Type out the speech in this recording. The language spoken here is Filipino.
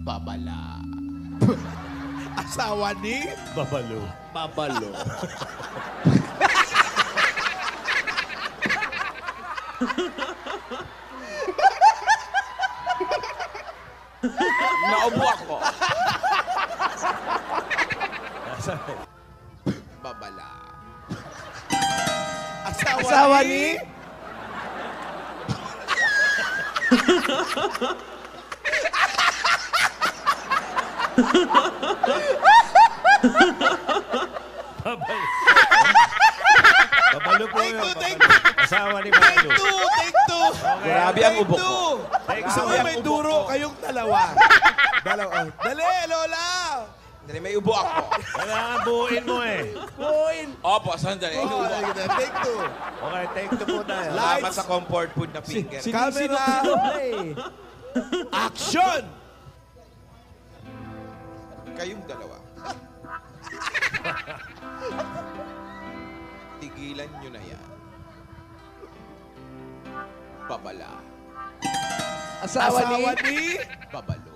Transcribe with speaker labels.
Speaker 1: babala.
Speaker 2: Asawa ni?
Speaker 3: Babalo.
Speaker 1: Babalo. Naubo ako. Babala.
Speaker 2: Asawa ni?
Speaker 3: Babalo. Babalo po
Speaker 2: Take
Speaker 3: yun.
Speaker 2: two, take
Speaker 3: Babalo. Asawa ni Babalo.
Speaker 2: Take two.
Speaker 1: Grabe ang ubo ko.
Speaker 2: Gusto ko may duro kayong dalawa. Dali, Lola!
Speaker 1: Dali, may ubo ako.
Speaker 3: Kailangan buuin mo eh.
Speaker 1: Opo, sandali.
Speaker 2: Oh, take two.
Speaker 3: Okay, take two po tayo.
Speaker 1: Salamat sa comfort food na finger.
Speaker 2: Camera. Action!
Speaker 1: Kayong dalawa. Tigilan nyo na yan. Babala.
Speaker 2: Asawa ni?
Speaker 1: Babalo.